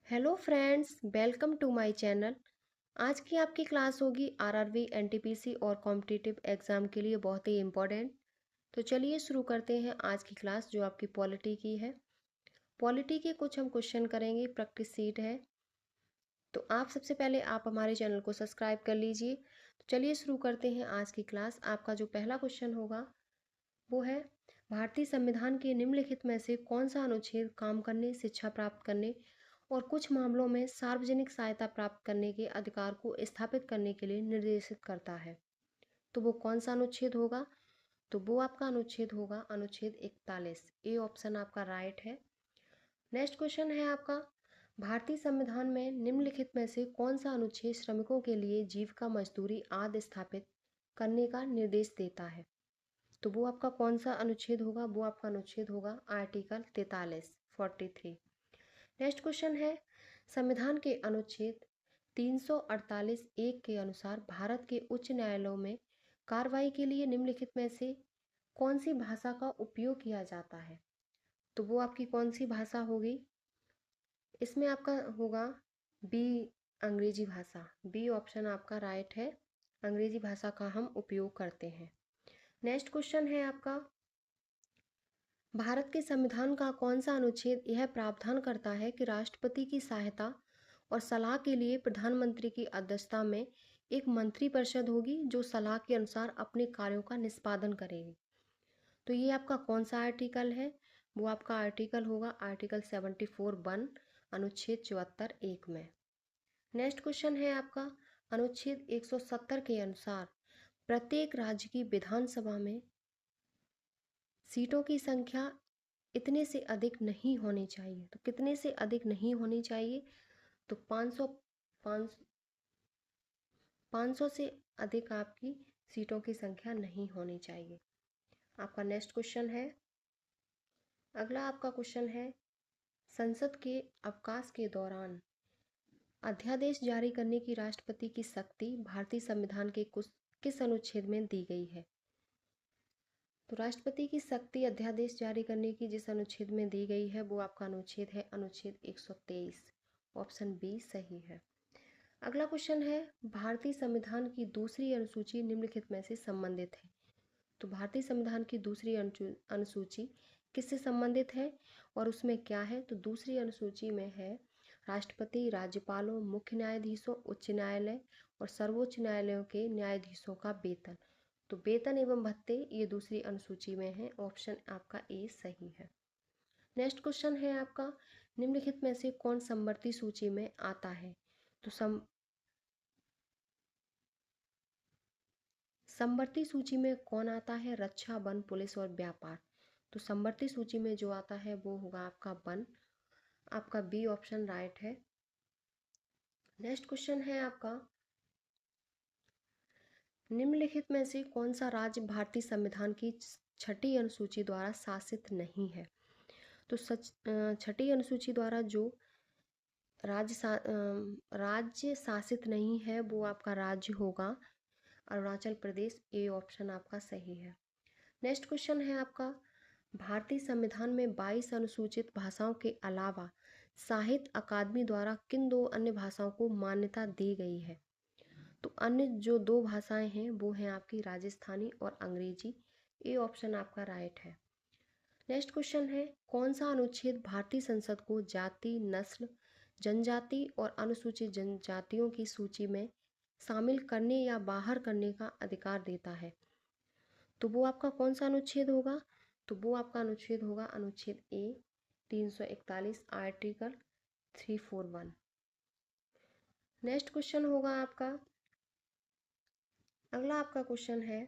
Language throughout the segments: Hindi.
Hello friends, welcome to my channel. आज की आपकी क्लास होगी आरआरबी, एनटीपीसी और कॉम्पिटिटिव एग्जाम के लिए बहुत ही इम्पोर्टेंट। तो चलिए शुरू करते हैं आज की क्लास जो आपकी पॉलिटी की है। पॉलिटी के कुछ हम क्वेश्चन करेंगे, प्रैक्टिस सीट है। तो आप सबसे पहले आप हमारे चैनल को सब्सक्राइब कर लीजिए। तो चलिए शुरू करते हैं आज की क्लास। आपका जो पहला क्वेश्चन होगा वो है, भारतीय संविधान के निम्नलिखित में से कौन सा अनुच्छेद काम करने, शिक्षा प्राप्त करने और कुछ मामलों में सार्वजनिक सहायता प्राप्त करने के अधिकार को स्थापित करने के लिए निर्देशित करता है? तो वो कौन सा अनुच्छेद होगा? तो वो आपका अनुच्छेद होगा अनुच्छेद 41। ए ऑप्शन आपका राइट है। नेक्स्ट क्वेश्चन है आपका, भारतीय संविधान में निम्नलिखित में से कौन सा अनुच्छेद श्रमिकों के लिए जीविका मजदूरी आदि स्थापित करने का निर्देश देता है? तो वो आपका कौन सा अनुच्छेद होगा? वो आपका अनुच्छेद होगा आर्टिकल 43। नेक्स्ट क्वेश्चन है, संविधान के अनुच्छेद 348 एक के अनुसार भारत के उच्च न्यायालयों में कार्रवाई के लिए निम्नलिखित में से कौन सी भाषा का उपयोग किया जाता है? तो वो आपकी कौन सी भाषा होगी? इसमें आपका होगा बी, अंग्रेजी भाषा। बी ऑप्शन आपका राइट है। अंग्रेजी भाषा का हम उपयोग करते हैं। नेक्स्ट क्वेश्चन है आपका, भारत के संविधान का कौन सा अनुच्छेद यह प्रावधान करता है कि राष्ट्रपति की सहायता और सलाह के लिए प्रधानमंत्री की अध्यक्षता में एक मंत्रिपरिषद होगी जो सलाह के अनुसार अपने कार्यों का निष्पादन करेगी? तो ये आपका कौन सा आर्टिकल है? वो आपका आर्टिकल होगा आर्टिकल 74(1) अनुच्छेद 74(1) में। नेक्स्ट क्वेश्चन है आपका, अनुच्छेद 170 के अनुसार प्रत्येक राज्य की विधानसभा में सीटों की संख्या इतने से अधिक नहीं होनी चाहिए। तो कितने से अधिक नहीं होनी चाहिए? तो 500 500 से अधिक आपकी सीटों की संख्या नहीं होनी चाहिए। आपका नेक्स्ट क्वेश्चन है, अगला आपका क्वेश्चन है, संसद के अवकाश के दौरान अध्यादेश जारी करने की राष्ट्रपति की शक्ति भारतीय संविधान के किस अनुच्छेद में दी गई है? तो राष्ट्रपति की शक्ति अध्यादेश जारी करने की जिस अनुच्छेद में दी गई है वो आपका अनुच्छेद है अनुच्छेद 123। ऑप्शन बी सही है। अगला क्वेश्चन है, भारतीय संविधान की दूसरी अनुसूची निम्नलिखित में से संबंधित है? तो भारतीय संविधान की दूसरी अनुसूची किससे संबंधित है और उसमें क्या है? तो दूसरी अनुसूची में है राष्ट्रपति, राज्यपालों, मुख्य न्यायाधीशों, उच्च न्यायालय और सर्वोच्च न्यायालयों के न्यायाधीशों का वेतन। तो वेतन एवं भत्ते ये दूसरी अनुसूची में है। ऑप्शन आपका ए सही है। नेक्स्ट क्वेश्चन है आपका, निम्नलिखित में से कौन समवर्ती सूची में आता है? तो समवर्ती सूची में कौन आता है? रक्षा, वन, पुलिस और व्यापार। तो समवर्ती सूची में जो आता है वो होगा आपका वन। आपका बी ऑप्शन राइट है। नेक्स्ट क्वेश्चन है आपका, निम्नलिखित में से कौन सा राज्य भारतीय संविधान की छठी अनुसूची द्वारा शासित नहीं है? तो छठी अनुसूची द्वारा जो राज्य शासित नहीं है वो आपका राज्य होगा अरुणाचल प्रदेश। ए ऑप्शन आपका सही है। नेक्स्ट क्वेश्चन है आपका, भारतीय संविधान में 22 अनुसूचित भाषाओं के अलावा साहित्य अकादमी द्वारा किन दो अन्य भाषाओं को मान्यता दी गई है? तो अन्य जो दो भाषाएं हैं वो हैं आपकी राजस्थानी और अंग्रेजी। ए ऑप्शन आपका राइट है। नेक्स्ट क्वेश्चन है, कौन सा अनुच्छेद भारतीय संसद को जाति, नस्ल, जनजाति और अनुसूचित जनजातियों की सूची में शामिल करने या बाहर करने का अधिकार देता है? तो वो आपका कौन सा अनुच्छेद होगा? तो वो आपका अनुच्छेद होगा अनुच्छेद ए 341 आर्टिकल 341। नेक्स्ट क्वेश्चन होगा आपका, अगला आपका क्वेश्चन है,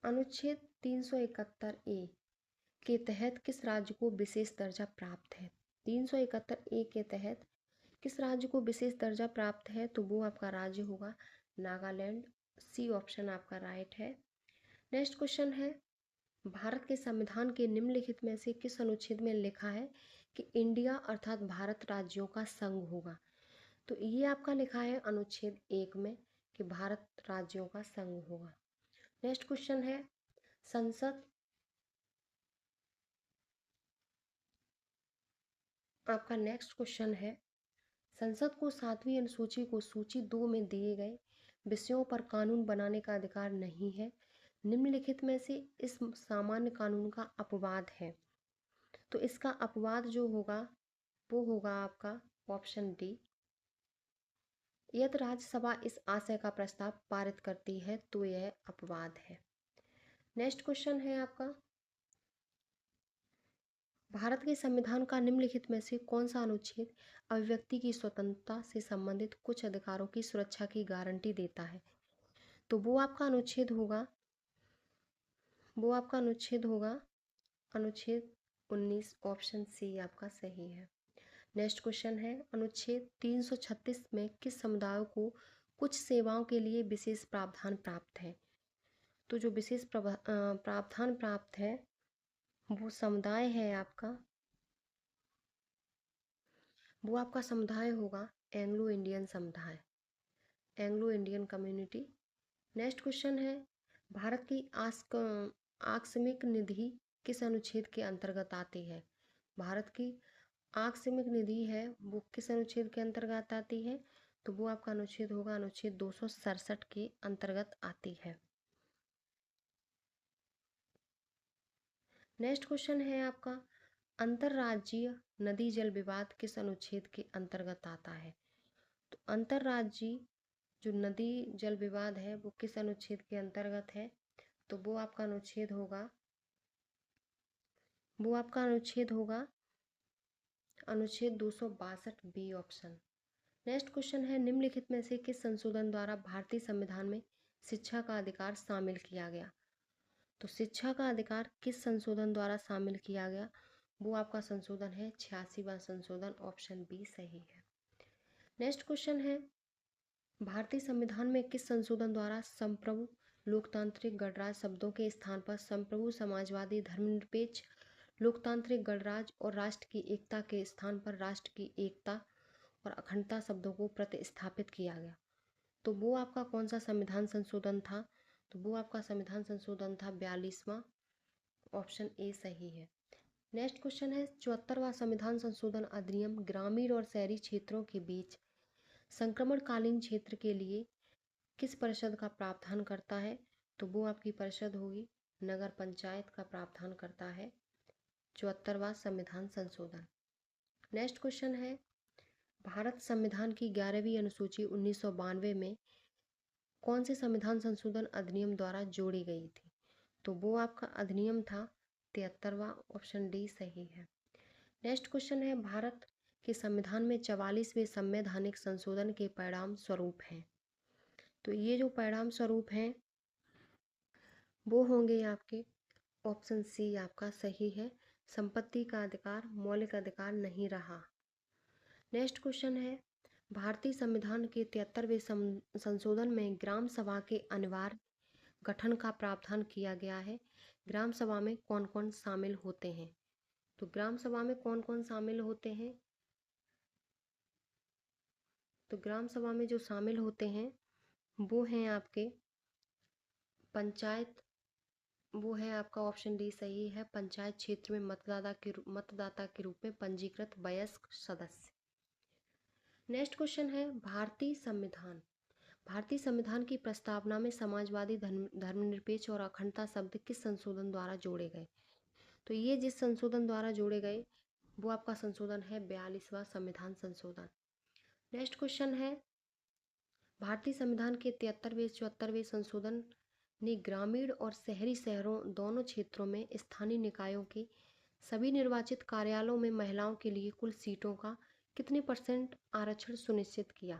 अनुच्छेद 371 ए के तहत किस राज्य को विशेष दर्जा प्राप्त है? 371 ए के तहत किस राज्य को विशेष दर्जा प्राप्त है? तो वो आपका राज्य होगा नागालैंड। सी ऑप्शन आपका राइट है। नेक्स्ट क्वेश्चन है, भारत के संविधान के निम्नलिखित में से किस अनुच्छेद में लिखा है कि इंडिया अर्थात भारत राज्यों का संघ होगा? तो ये आपका लिखा है अनुच्छेद 1 में कि भारत राज्यों का संघ होगा। नेक्स्ट क्वेश्चन है, संसद आपका नेक्स्ट क्वेश्चन है, संसद को 7वीं अनुसूची को सूची 2 में दिए गए विषयों पर कानून बनाने का अधिकार नहीं है। निम्नलिखित में से इस सामान्य कानून का अपवाद है। तो इसका अपवाद जो होगा वो होगा आपका ऑप्शन डी। यदि राज्यसभा इस आशय का प्रस्ताव पारित करती है तो यह अपवाद है। नेक्स्ट क्वेश्चन है आपका, भारत के संविधान का निम्नलिखित में से कौन सा अनुच्छेद अभिव्यक्ति की स्वतंत्रता से संबंधित कुछ अधिकारों की सुरक्षा की गारंटी देता है? तो वो आपका अनुच्छेद होगा अनुच्छेद 19, ऑप्शन सी आपका सही है। नेक्स्ट क्वेश्चन है, अनुच्छेद 336 में किस समुदाय को कुछ सेवाओं के लिए विशेष प्रावधान प्राप्त है? तो जो विशेष प्रावधान प्राप्त है वो समुदाय है आपका, वो आपका समुदाय होगा एंग्लो इंडियन समुदाय, Anglo Indian community. Next question है, भारत की आकस्मिक निधि किस अनुच्छेद के अंतर्गत आती है? भारत की आकस्मिक निधि है वो किस अनुच्छेद के अंतर्गत आती है? तो वो आपका अनुच्छेद होगा अनुच्छेद 267 के अंतर्गत आती है। नेक्स्ट क्वेश्चन है आपका, अंतर्राज्यीय नदी जल विवाद किस अनुच्छेद के अंतर्गत आता है? तो अंतर्राज्यीय जो नदी जल विवाद है वो किस अनुच्छेद के अंतर्गत है? तो वो आपका अनुच्छेद होगा अनुच्छेद 262 बी ऑप्शन। नेक्स्ट क्वेश्चन है, निम्नलिखित में से किस संशोधन द्वारा भारतीय संविधान में शिक्षा का अधिकार शामिल किया गया? तो शिक्षा का अधिकार किस संशोधन द्वारा शामिल किया गया? वो आपका संशोधन है 86वां संशोधन, ऑप्शन बी सही है। नेक्स्ट क्वेश्चन है, भारतीय संविधान में किस संशोधन द्वारा संप्रभु लोकतांत्रिक गणराज्य शब्दों के स्थान पर संप्रभु समाजवादी धर्मनिरपेक्ष लोकतांत्रिक गणराज्य और राष्ट्र की एकता के स्थान पर राष्ट्र की एकता और अखंडता शब्दों को प्रतिस्थापित किया गया? तो वो आपका कौन सा संविधान संशोधन था? तो वो आपका संविधान संशोधन था 42वां, ऑप्शन ए सही है। नेक्स्ट क्वेश्चन है, 74वां संविधान संशोधन अधिनियम ग्रामीण और शहरी क्षेत्रों के बीच संक्रमणकालीन क्षेत्र के लिए किस परिषद का प्रावधान करता है? तो वो आपकी परिषद होगी नगर पंचायत का प्रावधान करता है 74वां संविधान संशोधन। नेक्स्ट क्वेश्चन है, भारत संविधान की 11वीं अनुसूची 1992 में कौन से संविधान संशोधन अधिनियम द्वारा जोड़ी गई थी? तो वो आपका अधिनियम था 73वां, ऑप्शन डी सही है। नेक्स्ट क्वेश्चन है, भारत के संविधान में 44वें संवैधानिक संशोधन के परिणाम स्वरूप हैं। तो ये जो परिणाम स्वरूप हैं वो होंगे आपके, ऑप्शन सी आपका सही है, संपत्ति का अधिकार मौलिक अधिकार नहीं रहा। नेक्स्ट क्वेश्चन है, भारतीय संविधान के 73वें संशोधन में ग्राम सभा के अनिवार्य गठन का प्रावधान किया गया है। ग्राम सभा में कौन कौन शामिल होते हैं? तो ग्राम सभा में कौन कौन शामिल होते हैं? तो ग्राम सभा में जो शामिल होते हैं वो हैं आपके पंचायत, वो है आपका ऑप्शन डी सही है, पंचायत क्षेत्र में मतदाता के रूप में पंजीकृत वयस्क सदस्य। नेक्स्ट क्वेश्चन है, भारतीय संविधान की प्रस्तावना में समाजवादी धर्मनिरपेक्ष और अखंडता शब्द किस संशोधन द्वारा जोड़े गए? तो ये जिस संशोधन द्वारा जोड़े गए वो आपका संशोधन है 42वां संविधान संशोधन। नेक्स्ट क्वेश्चन है, भारतीय संविधान के 73वें संशोधन ने ग्रामीण और शहरी शहरों दोनों क्षेत्रों में स्थानीय निकायों के सभी निर्वाचित कार्यालयों में महिलाओं के लिए कुल सीटों का कितने % आरक्षण सुनिश्चित किया?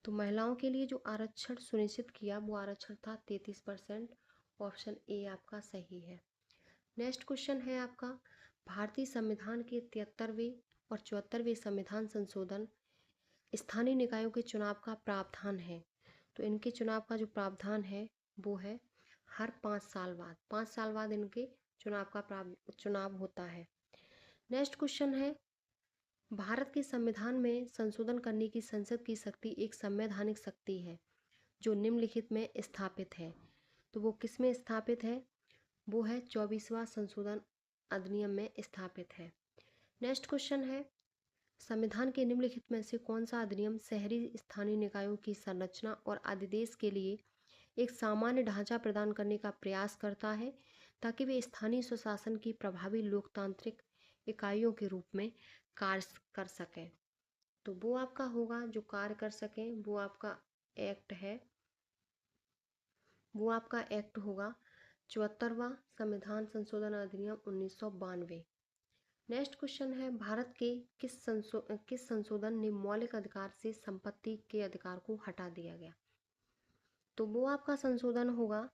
तो महिलाओं के लिए जो आरक्षण सुनिश्चित किया वो आरक्षण था 33%, ऑप्शन ए आपका सही है। नेक्स्ट क्वेश्चन है आपका, भारतीय संविधान के 73वें और 74वें संविधान संशोधन स्थानीय निकायों के चुनाव का प्रावधान है। तो इनके चुनाव का जो प्रावधान है वो है हर 5 साल बाद इनके चुनाव होता है। नेक्स्ट क्वेश्चन है, भारत के संविधान में संशोधन करने की संसद की शक्ति एक संवैधानिक शक्ति है जो निम्नलिखित में स्थापित है। तो वो किस में स्थापित है? वो है 24वां संशोधन अधिनियम में स्थापित है। नेक्स्ट क्वेश्चन है, संविधान के निम्नलिखित में से कौन सा अधिनियम शहरी स्थानीय निकायों की संरचना और अधिदेश के लिए एक सामान्य ढांचा प्रदान करने का प्रयास करता है ताकि वे स्थानीय स्वशासन की प्रभावी लोकतांत्रिक इकाइयों के रूप में कार्य कर सकें? तो वो आपका होगा जो कार्य कर सकें, वो आपका एक्ट है, वो आपका एक्ट होगा 74वां संविधान संशोधन अधिनियम 1992। नेक्स्ट क्वेश्चन है, भारत के किस संशोधन ने मौलिक अधिकार से संपत्ति के अधिकार को हटा दिया गया? तो वो आपका संशोधन होगा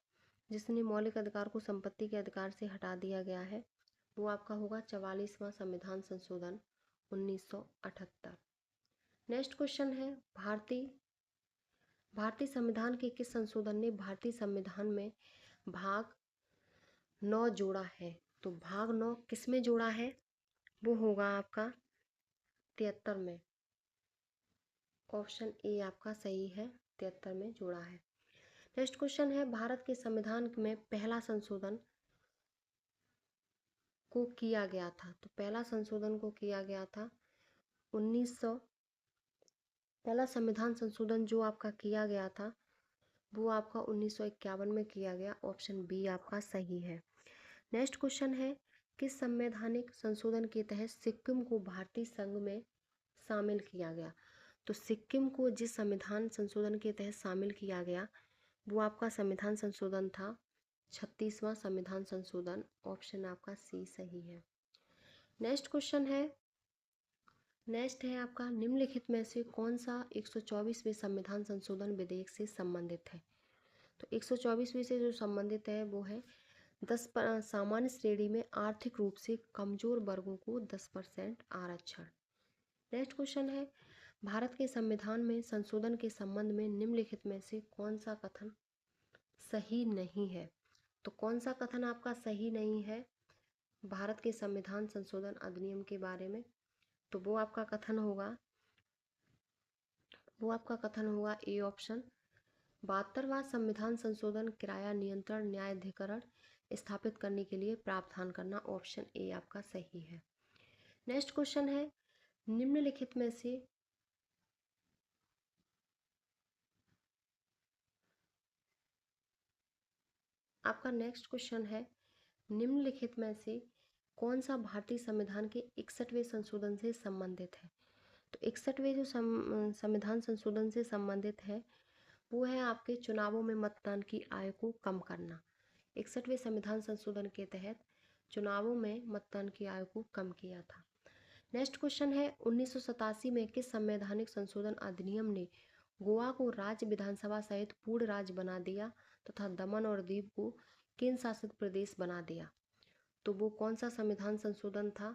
जिसने मौलिक अधिकार को संपत्ति के अधिकार से हटा दिया गया है, वो आपका होगा 44वां संविधान संशोधन 1978। नेक्स्ट क्वेश्चन है, भारतीय संविधान के किस संशोधन ने भारतीय संविधान में भाग 9 जोड़ा है? तो भाग 9 किस में जोड़ा है? वो होगा आपका 73 में। ऑप्शन ए आपका सही है, 73 में जोड़ा है। नेक्स्ट क्वेश्चन है, भारत के संविधान में पहला संशोधन को किया गया था? तो पहला संशोधन को किया गया था 1900, पहला संविधान संशोधन जो आपका किया गया था वो आपका 1951 में किया गया। ऑप्शन बी आपका सही है। नेक्स्ट क्वेश्चन है, किस संवैधानिक संशोधन के तहत सिक्किम को भारतीय संघ में शामिल किया गया? तो सिक्किम को जिस संविधान संशोधन के तहत शामिल किया गया वो आपका संविधान संशोधन था 36वां संविधान संशोधन। ऑप्शन आपका सी सही है। नेक्स्ट क्वेश्चन है, नेक्स्ट है आपका, निम्नलिखित में से कौन सा 124वें संविधान संशोधन विधेयक से संबंधित है? तो 124वीं से जो संबंधित है वो है सामान्य श्रेणी में आर्थिक रूप से कमजोर वर्गों को 10% आरक्षण। नेक्स्ट क्वेश्चन है, भारत के संविधान में संशोधन के संबंध में निम्नलिखित में से कौन सा कथन सही नहीं है? तो कौन सा कथन आपका सही नहीं है भारत के संविधान संशोधन अधिनियम के बारे में? तो वो आपका कथन होगा ए ऑप्शन, 72वां संविधान संशोधन किराया नियंत्रण न्यायाधिकरण स्थापित करने के लिए प्रावधान करना। ऑप्शन ए आपका सही है। नेक्स्ट क्वेश्चन है, निम्नलिखित में से आपका नेक्स्ट क्वेश्चन है, निम्नलिखित में से कौन सा भारतीय संविधान के 61वें संशोधन से संबंधित है? तो 61वें जो संविधान संशोधन से संबंधित है वो है आपके चुनावों में मतदान की आयु को कम करना। 61वें संविधान संशोधन के तहत चुनावों में मतदान की आयु को कम किया था। नेक्स्ट क्वेश्चन है, 1987 में किस संवैधानिक संशोधन अधिनियम ने गोवा को राज्य विधानसभा सहित पूर्ण राज्य बना दिया तथा दमन और दीव को केंद्र शासित प्रदेश बना दिया? तो वो कौन सा संविधान संशोधन था?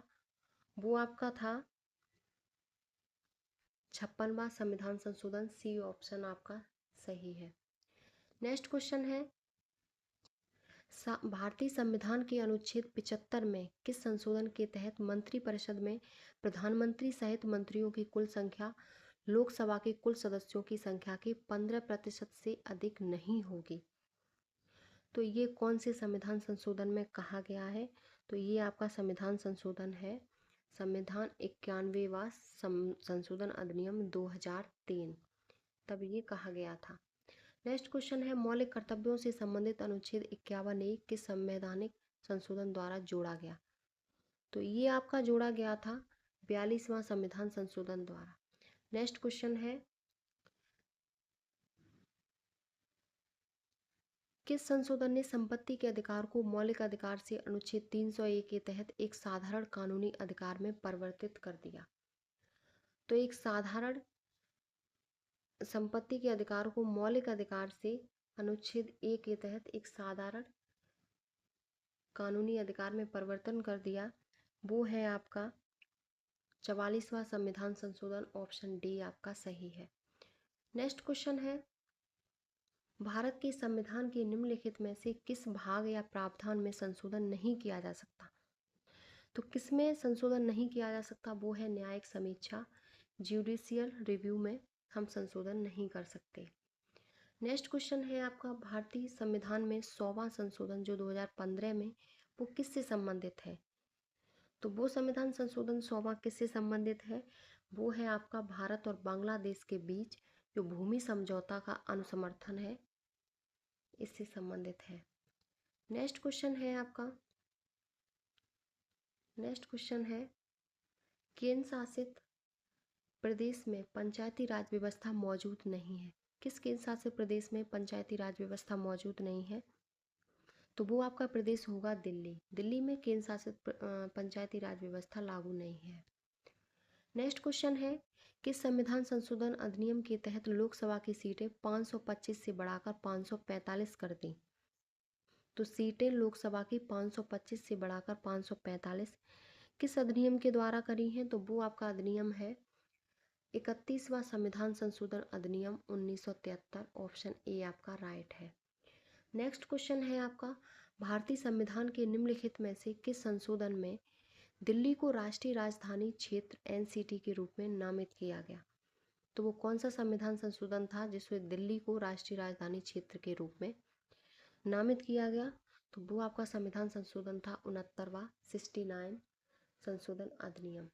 वो आपका था 56वां संविधान संशोधन। सी ऑप्शन आपका सही है। नेक्स्ट क्वेश्चन है, भारतीय संविधान के अनुच्छेद 75 में किस संशोधन के तहत मंत्रिपरिषद में प्रधानमंत्री सहित मंत्रियों की कुल संख्या लोकसभा के कुल सदस्यों की संख्या के 15% से अधिक नहीं होगी? तो ये कौन से संविधान संशोधन में कहा गया है? तो ये आपका संविधान संशोधन है संविधान 91वां संशोधन अधिनियम 2003, तब ये कहा गया था। नेक्स्ट क्वेश्चन है, मौलिक कर्तव्यों से संबंधित अनुच्छेद 51A किस संवैधानिक संशोधन द्वारा जोड़ा गया? तो ये आपका जोड़ा गया था 42वां संविधान संशोधन द्वारा। नेक्स्ट क्वेश्चन है, किस संशोधन ने संपत्ति के अधिकार को मौलिक अधिकार से अनुच्छेद 301 के तहत एक साधारण कानूनी अधिकार में परिवर्तित कर दिया? तो एक साधारण संपत्ति के अधिकार को मौलिक अधिकार से अनुच्छेद 1 के तहत एक साधारण कानूनी अधिकार में परिवर्तन कर दिया, वो है आपका 44वां संविधान संशोधन। ऑप्शन डी आपका सही है। नेक्स्ट क्वेश्चन है, भारत के संविधान के निम्नलिखित में से किस भाग या प्रावधान में संशोधन नहीं किया जा सकता? तो किसमें संशोधन नहीं किया जा सकता? वो है न्यायिक समीक्षा, ज्यूडिशियल रिव्यू में हम संशोधन नहीं कर सकते। नेक्स्ट क्वेश्चन है आपका, भारतीय संविधान में 100वां संशोधन जो 2015 में, वो किससे संबंधित है? तो वो संविधान संशोधन 100वां किससे संबंधित है? वो है आपका भारत और बांग्लादेश के बीच जो भूमि समझौता का अनुसमर्थन है, इससे संबंधित है। नेक्स्ट क्वेश्चन है आपका, नेक्स्ट क्वेश्चन है केंद्र शासित प्रदेश में पंचायती राज व्यवस्था मौजूद नहीं है। किस केंद्र शासित प्रदेश में पंचायती राज व्यवस्था मौजूद नहीं है? तो वो आपका प्रदेश होगा दिल्ली। दिल्ली में केंद्र शासित पंचायती राज व्यवस्था लागू नहीं है। नेक्स्ट क्वेश्चन है कि संविधान संशोधन अधिनियम के तहत लोकसभा की सीटें 525 से बढ़ाकर 545 कर दी। तो सीटें लोकसभा की 525 से बढ़ाकर 545 किस अधिनियम के द्वारा करी हैं? तो वो आपका अधिनियम है 31वां संविधान संशोधन अधिनियम 1973। ऑप्शन ए आपका राइट है। नेक्स्ट क्वेश्चन है आपका भारतीय संविधान के निम्नलिखित में से किस संशोधन में दिल्ली को राष्ट्रीय राजधानी क्षेत्र एनसीटी के रूप में नामित किया गया? तो वो कौन सा संविधान संशोधन था जिसमें दिल्ली को राष्ट्रीय राजधानी क्षेत्र के रूप में नामित किया गया? तो वो आपका संविधान संशोधन था 69वां 69 संशोधन अधिनियम।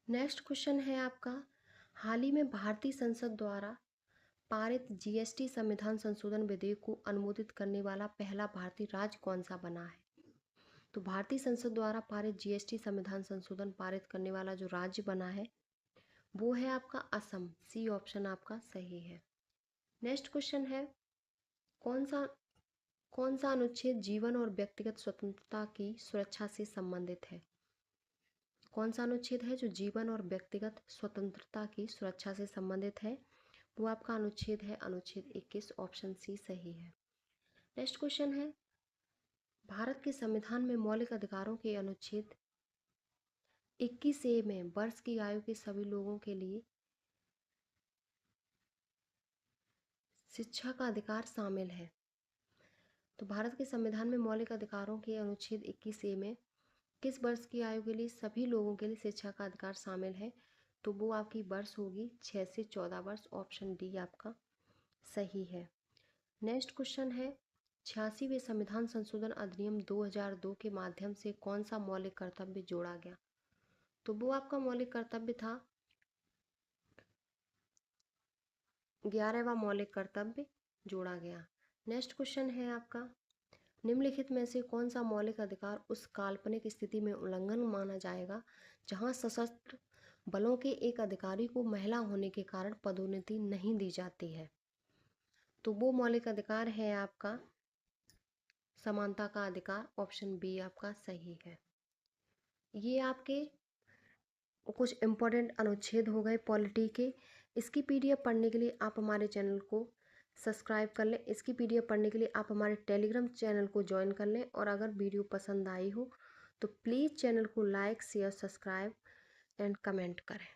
नेक्स्ट क्वेश्चन है आपका हाल ही में भारतीय संसद द्वारा पारित जीएसटी संविधान संशोधन विधेयक को अनुमोदित करने वाला पहला भारतीय राज्य कौन सा बना है? तो भारतीय संसद द्वारा पारित जीएसटी संविधान संशोधन पारित करने वाला जो राज्य बना है वो है आपका असम। सी ऑप्शन आपका सही है। नेक्स्ट क्वेश्चन है कौन सा अनुच्छेद जीवन और व्यक्तिगत स्वतंत्रता की सुरक्षा से संबंधित है? कौन सा अनुच्छेद है जो जीवन और व्यक्तिगत स्वतंत्रता की सुरक्षा से संबंधित है? वो आपका अनुच्छेद है अनुच्छेद 21। ऑप्शन सी सही है। नेक्स्ट क्वेश्चन है भारत के संविधान में मौलिक अधिकारों के अनुच्छेद 21A में वर्ष की आयु के सभी लोगों के लिए शिक्षा का अधिकार शामिल है। तो भारत के संविधान में मौलिक अधिकारों के अनुच्छेद 21A में किस वर्ष की आयु के लिए सभी लोगों के लिए शिक्षा का अधिकार शामिल है? तो वो आपकी वर्ष होगी 6 से 14 वर्ष। ऑप्शन डी आपका सही है। नेक्स्ट क्वेश्चन है 86वें संविधान संशोधन अधिनियम 2002 के माध्यम से कौन सा मौलिक कर्तव्य जोड़ा गया? तो वो आपका मौलिक कर्तव्य था 11वां मौलिक कर्तव्य जोड़ा गया। नेक्स्ट क्वेश्चन है आपका निम्नलिखित में से कौन सा मौलिक अधिकार उस काल्पनिक स्थिति में उल्लंघन माना जाएगा जहां सशस्त्र बलों के एक अधिकारी को महिला होने के कारण पदोन्नति नहीं दी जाती है? तो वो मौलिक अधिकार है आपका समानता का अधिकार। ऑप्शन बी आपका सही है। ये आपके कुछ इम्पोर्टेंट अनुच्छेद हो गए पॉलिटी के। इसकी पीडीएफ पढ़ने के लिए आप हमारे चैनल को सब्सक्राइब कर लें। इसकी पीडीएफ पढ़ने के लिए आप हमारे टेलीग्राम चैनल को ज्वाइन कर लें। और अगर वीडियो पसंद आई हो तो प्लीज़ चैनल को like share subscribe and comment करें।